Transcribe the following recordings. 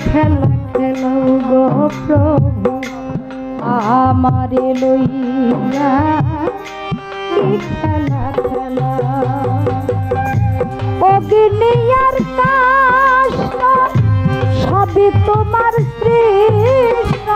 খেলা খেলো গো প্রভু আমারে লইয়া, কি খেলা খেলা অগ্নি আর কাষ্ঠ সবই তোমার সৃষ্ট,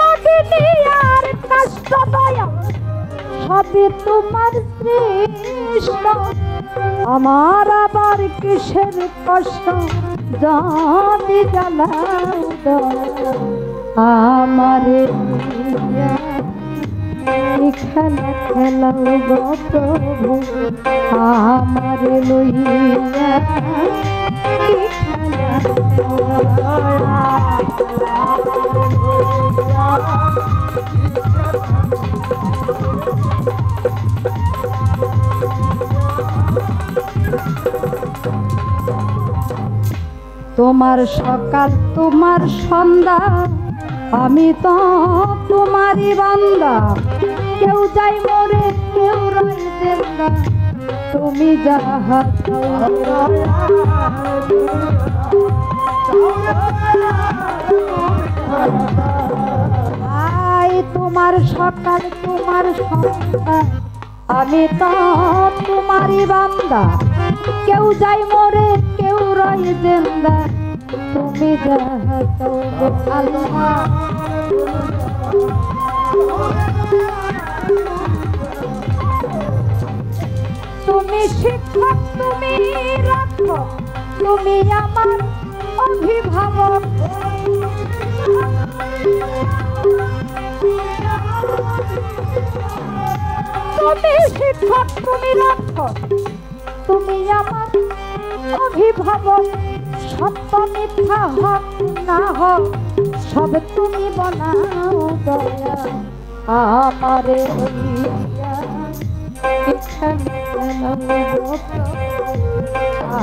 অগ্নি আর কাষ্ঠ দয়া সবই তোমার সৃষ্ট, আমার আবার কিসের কষ্ট যদি জ্বালাও আমারে খেলা খেলাও গো প্রভু আমারে লইয়া, কি খেলা তোমার সকাল তোমার সন্ধ্যা আমি তো তোমারই বান্দা, কেউ যাই মরে কেউ রয় জিন্দা, তুমি যাহা তোমার সকাল তোমার সন্ধ্যা আমি তো তোমারই বান্দা, কেউ যাই মরে কেউ রয় জিন্দা, তুমি যাহা চাও আল্লাহ। তুমি শিক্ষক তুমি রক্ষক তুমি আমার অভিভাবক, তুমি শিক্ষক তুমি রক্ষক তুমি আমার অভিভাবক, সত্য মিথ্যা হক না হক সব তুমি বনাও দয়া আমারে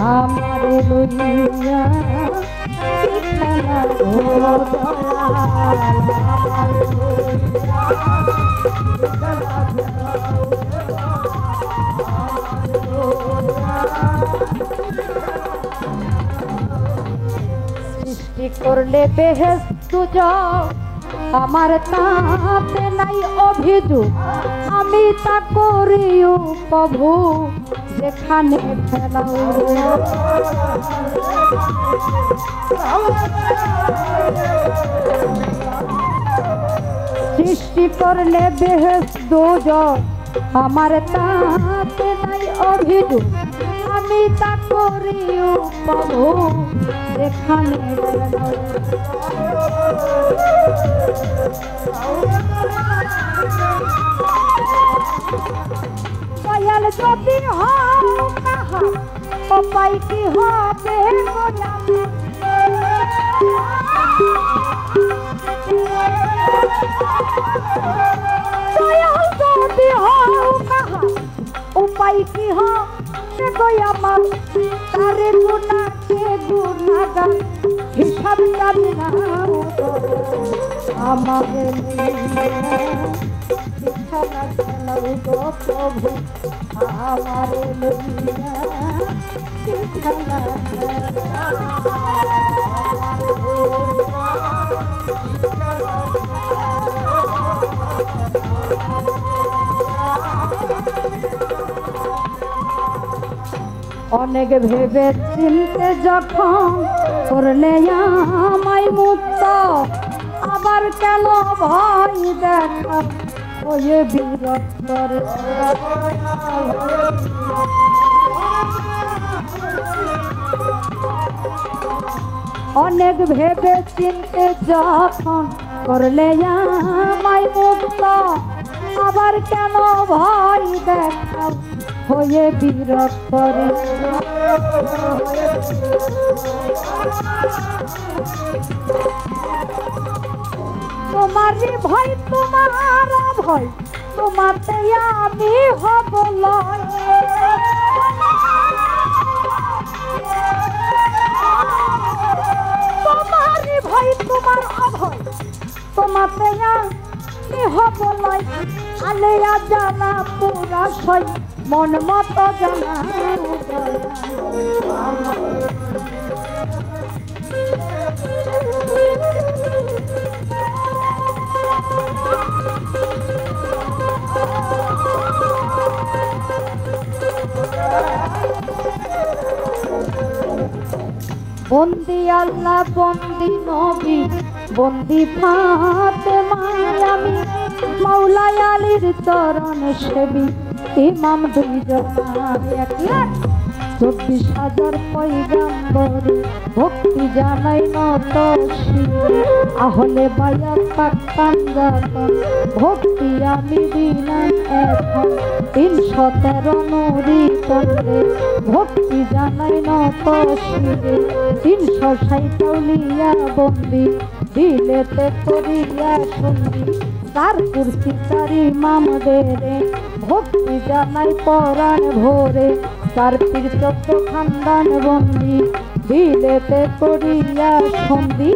আমারে লইয়া, কি খেলা সৃষ্টি করলে বেহেশত দুজক আমার তাতে নাই অভিযোগ, আমি তা করিও প্রভু যেখানে ফেলাও, সৃষ্টি করলে বেহেশত দুজক আমার তাতে নাই অভিযোগ, আমি তা করিও প্রভু যেখানে ফেলাও। দয়াল যদি হও কাহা উপায় কি হবে দয়াল যদি হও কাহা উপায় কি হবে আমার, তারে গুনাকে গুনাগার হিসাব জানি না আমাদের খেলা খেলাও গো প্রভু আমারে লইয়া, কি খেলা অনেক ভেবে চিনতে যখন করলে আমায় মুক্ত, আবার কেন ভয় দেখা হয়ে বিরক্ত, অনেক ভেবে চিনতে যখন করলে আমায় মুক্ত, আবার কেন ভয় দেখা হয়ে বিরক্ত, তোমার ভয় তোমার ভয় তোমাতে আমি হব লয়, তোমার ভয় তোমার অভয় তোমাতে আমি হব লয়, আলেয়া জানা পুরা সই মন মতো জানা বন্দি আল্লাহ বন্দি নবী বন্দি ফাতেমা আমি মাওলাই আলীর চরণ সেবী ইমাম দুইজন 24,000 পয়গাম্বর ভক্তি জানাই নত শিরে আহলে বায়াত পাক পাঞ্জাতন ভক্তি আমি দিলাম এখন 313 নুরি তন্ত্রে ভক্তি জানাই নত শিরে 360 আউলিয়া বন্দি দিলেতে করিয়া শুনবি তার কুর্সি তার ইমাম দেরে ভক্তি জানাই পরাণ ভোরে তার পীর 14 খানদান বন্দি দিলেতে করিয়া সন্ধি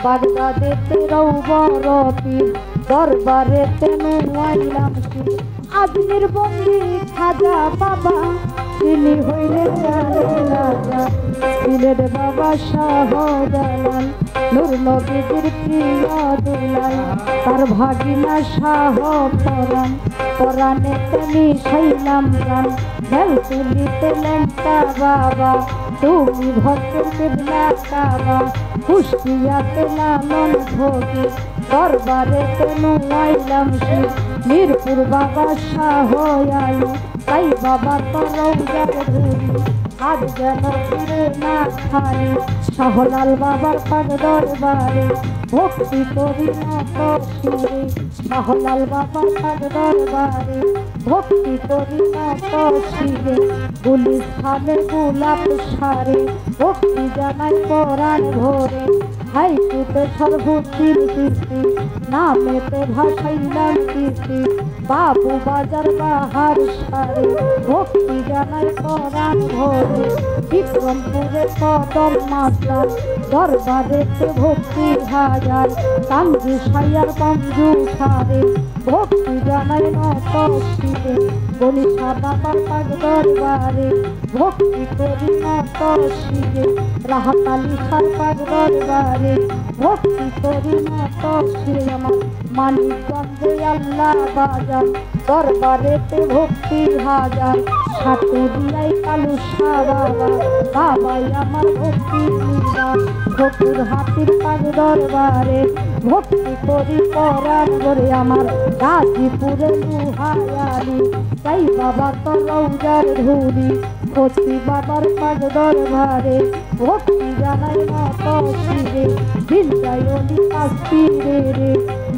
বাগদাদেতে রৌবর পীর দরবারেতে নুয়াইলাম শির আজমির বন্দি খাজা বাবা তিনি হইলেন রাজা সিলেট বাবা শাহজালাল নূর নবীর প্রিয় দুলাল তার ভাগিনা শাহ পরাণ পরাণে তুমি শৈলাম গান ঢেল তুলিতে লেন্টা বাবা তুমি ভক্ত কিবলা কাবা কুষ্টিয়াতে লালন ভোগী দরবারে তেনু আইলাম শির মিরপুর বাবা শাহ আলী তাই বাবা তরৌজার ধুরি আজ যেন ফিরে না খাই শাহলাল বাবার পাগ দরবারে ভক্তি করি নত শিরে শাহলাল বাবার পাগ দরবারে ভক্তি করি নত শিরে গুলিস্তানে গোলাপ সারে ভক্তি জানাই পরাণ ভোরে হাইকুতে সর্বতির কীর্তি নামেতে ভাসাইলাম কীর্তি বাবু বাজার বাহার সারে ভক্তি জানাই পরাণ ভোরে বিক্রমপুরে কদম মাস্টার দরবারেতে ভক্তি হাজার কাঞ্জি সাইয়ার বন্ধু সারে ভক্তি জানাই নত শিরে বলিশা বাবার পাগ দরবারে ভক্তি করি নত শিরে রাহাতালি সার পাগ দরবারে ভক্তি করি নত শিরে আমার মানিকগঞ্জে আল্লাহ বাজার দরবারেতে ভক্তি হাজার সাটুরিয়াই কালুসা বাবা বাবাই আমার ভক্তি নিবাস ঠকুর হাতির পাগ দরবারে ভক্তি করি পরাণ করে আমার গাজীপুরে লুহায়ালি তাই বাবা তরৌজার ধুরি কচি বাবার পাগ দরবারে ভক্তি জানাই নত শিরে দিলজায়লি কাস্তিরে রে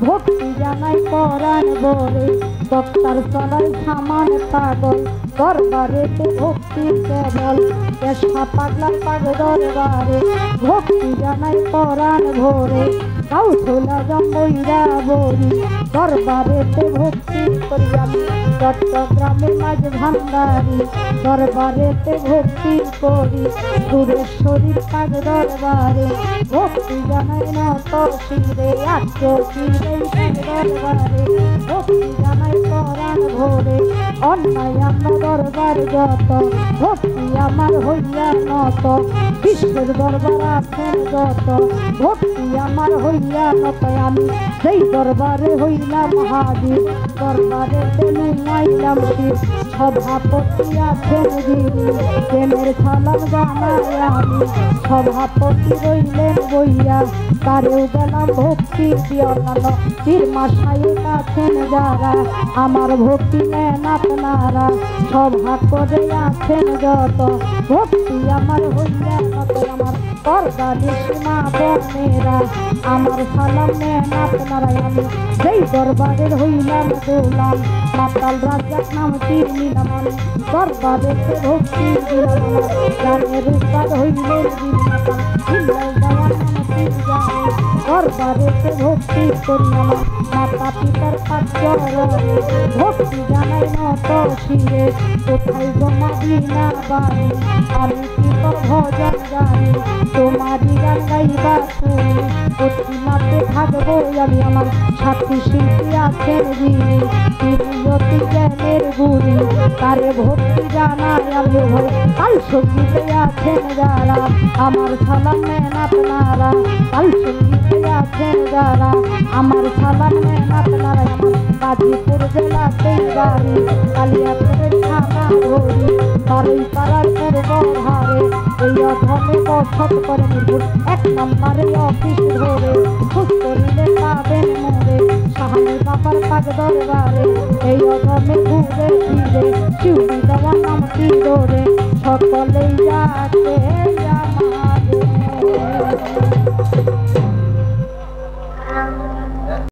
ভক্তি জানাই পরাণ বরে দপ্তর চলাই সামান পাগল দরবারেতে ভক্তি কেবল পেশা পাগলার পাগ দরবারে ভক্তি জানাই পরাণ ভোরে কাউথলা জম্বইরা বরি দরবারেতে ভক্তি করি আমি চট্টগ্রামে মাঝ ভান্ডারি দরবারেতে ভক্তি করি সুরেশ্বরীর পাগ দরবারে ভক্তি জানাই নত শিরে আট্টো শিরে দরবারে ভক্তি জানাই পরাণ ভোরে অন্যায় আমার দরবার যত ভক্তি আমার হইয়া নত বিশ্বের দরবার আছেন যত ভক্তি আমার হইয়া নত আমি সেই দরবারে হইলাম হাজির দরবারে তেলু নাইলাম শির সভাপতি আছেন যিনি প্রেমের সালাম জানাই আমি সভাপতি রইলেন বইয়া তারেও গেলাম ভক্তি অন্যান্য পীর মাসায়েক আছেন যারা আমার ভক্তি নেন আপনারা সভা করে আছেন যত ভক্তি আমার হইয়া নত আমার পর্দানি সীমা বোনেরা আমার সালাম নেন আপনারাই আমি যেই দরবারের হইলাম গোলাম মাতাল রাজার নাম তীর নিলাম আমি দরবারেতে ভক্তি দিলাম আমার গানের উস্তাদ হইলেন দিলাম দরবার দরবারেতে ভক্তি করি আমার মাতা পিতার পাঁচ চরণে ভক্তি জানাই নত শিরে কোথায় জমা দিনা বাণী আমি কি তোর ভজন গানি তোমারই গান গাইবা শুনি প্রতিমাতে থাকবো আমি আমার সাথী শিল্পী আছেন যিনি তিনি অতি জ্ঞানের গুণী তারে ভক্তি জানাই আমি ভয় কাল সঙ্গীতে আছেন যারা আমার সালাম নেন আপনারা কাল সঙ্গীতে আছেন যারা আমার সালাম নেন আপনারা আমার গাজীপুর জেলাতেই বাড়ি কালিয়াপুরের থানা ধরি বারোই পাড়ার পূর্ব ধারে এই অধমে বসত করে নির্ভুল 1 নম্বরে অফিস ধরে খোঁজ করিলে পাবেন মোরে সাহানি বাবার পাক দরবারে এই অধমে ঘুরে ফিরে শিউলি দেওয়া নামটি ধরে সকলেই যাচ্ছে